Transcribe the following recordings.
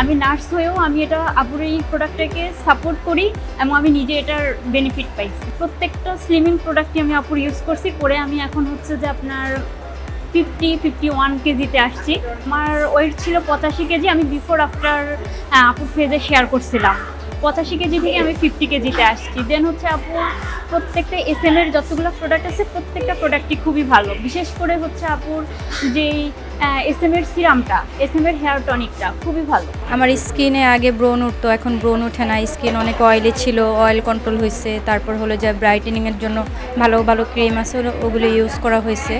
আমি নার্স হয়েও আমি এটা আপুর এই প্রোডাক্টটাকে সাপোর্ট করি এবং আমি নিজে এটার বেনিফিট পাইছি। প্রত্যেকটা স্লিমিং প্রোডাক্টই আমি আপুর ইউজ করছি, করে আমি এখন হচ্ছে যে আপনার 51 কেজিতে আসছি। আমার ওয়েট ছিল 85 কেজি, আমি বিফোর আফটার আপুর পেজে শেয়ার করছিলাম। 85 কেজি থেকে আমি 50 কেজিতে আসছি। দেন হচ্ছে আপু প্রত্যেকটা SM এর যতগুলো প্রোডাক্ট আছে প্রত্যেকটা প্রোডাক্টই খুবই ভালো। বিশেষ করে হচ্ছে আপুর যেই SM এর সিরামটা, SM এর হেয়ার টনিকটা খুবই ভালো। আমার স্কিনে আগে ব্রণ উঠতো, এখন ব্রণ ওঠে না। স্কিন অনেক অয়েলি ছিল, অয়েল কন্ট্রোল হয়েছে। তারপর হলো যে ব্রাইটেনিংয়ের জন্য ভালো ভালো ক্রিম আছে, ওগুলো ইউজ করা হয়েছে।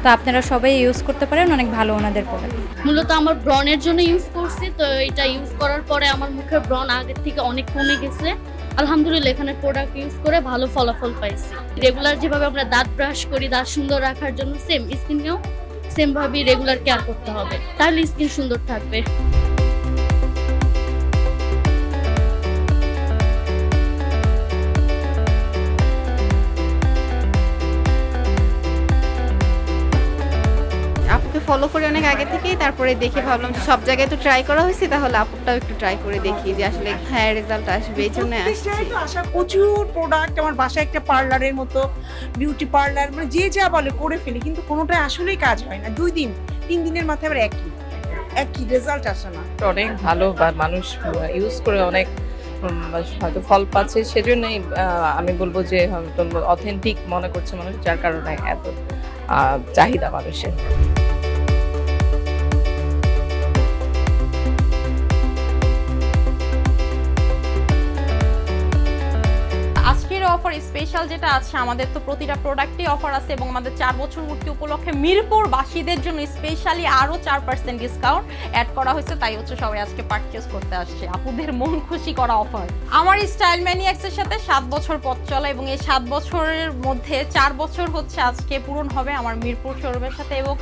তো আপনারা সবাই ইউজ করতে পারেন, অনেক ভালো ওনাদের প্রোডাক্ট। মূলত আমার ব্রণের জন্য ইউজ করছি, তো এটা ইউজ করার পরে আমার মুখের ব্রণ আগের থেকে অনেক কমে গেছে। আলহামদুলিল্লাহ, এখানে প্রোডাক্ট ইউজ করে ভালো ফলাফল পাইছি। রেগুলার যেভাবে আমরা দাঁত ব্রাশ করি দাঁত সুন্দর রাখার জন্য, সেম স্কিনকেও সেমভাবে রেগুলার কেয়ার করতে হবে, তাহলে স্কিন সুন্দর থাকবে। আপুকে ফলো করি অনেক আগে থেকেই, তারপরে দেখে ভাবলাম সব জায়গায় তো ট্রাই করা হয়েছে, তাহলে আপুরটাও একটু ট্রাই করে দেখি যে আসলে হ্যাঁ রেজাল্ট আসবে, এই জন্য আসছি। প্রচুর প্রোডাক্ট আমার বাসায় একটা পার্লারের মতো, বিউটি পার্লার, মানে যে যা বলে করে ফেলি, কিন্তু কোনোটাই আসলেই কাজ হয় না। 2 দিন 3 দিনের মাথায় আবার একই রেজাল্ট আসে না। অনেক ভালো বা মানুষ ইউজ করে অনেক হয়তো ফল পাচ্ছে, সেজন্যই আমি বলবো যে হয়তো অথেন্টিক মনে করছে মানুষ, যার কারণে এত চাহিদা মানুষের। আজকের অফার স্পেশাল যেটা আছে, আমাদের তো প্রতিটা প্রোডাক্টই অফার আছে এবং আমাদের 4 বছর পূর্তি উপলক্ষে মিরপুরবাসীদের জন্য স্পেশালি আরও 4% ডিসকাউন্ট অ্যাড করা হয়েছে। তাই হচ্ছে সবাই আজকে পারচেস করতে আসছে, আপুদের মন খুশি করা অফার। আমার স্টাইল ম্যানিয়াক্সের সাথে 7 বছর পথ চলা, এবং এই 7 বছরের মধ্যে 4 বছর হচ্ছে আজকে পূরণ হবে আমার মিরপুর শোরুমের সাথে। এবং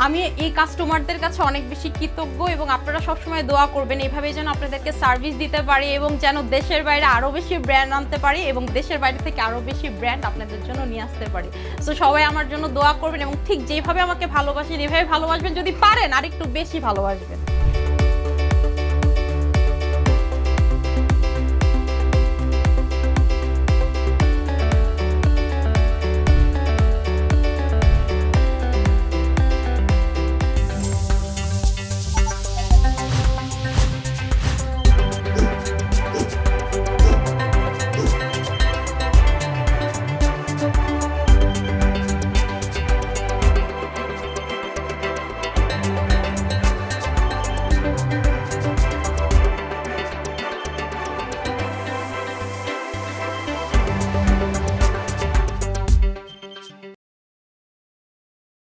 আমি এই কাস্টমারদের কাছে অনেক বেশি কৃতজ্ঞ, এবং আপনারা সবসময় দোয়া করবেন এইভাবে যেন আপনাদেরকে সার্ভিস দিতে পারি এবং যেন দেশের বাইরে আরও বেশি ব্র্যান্ড আনতে পারি এবং দেশের বাইরে থেকে আরও বেশি ব্র্যান্ড আপনাদের জন্য নিয়ে আসতে পারি। সো সবাই আমার জন্য দোয়া করবেন এবং ঠিক যেভাবে আমাকে ভালোবাসেন এভাবে ভালোবাসবেন, যদি পারেন আর একটু বেশি ভালোবাসবেন।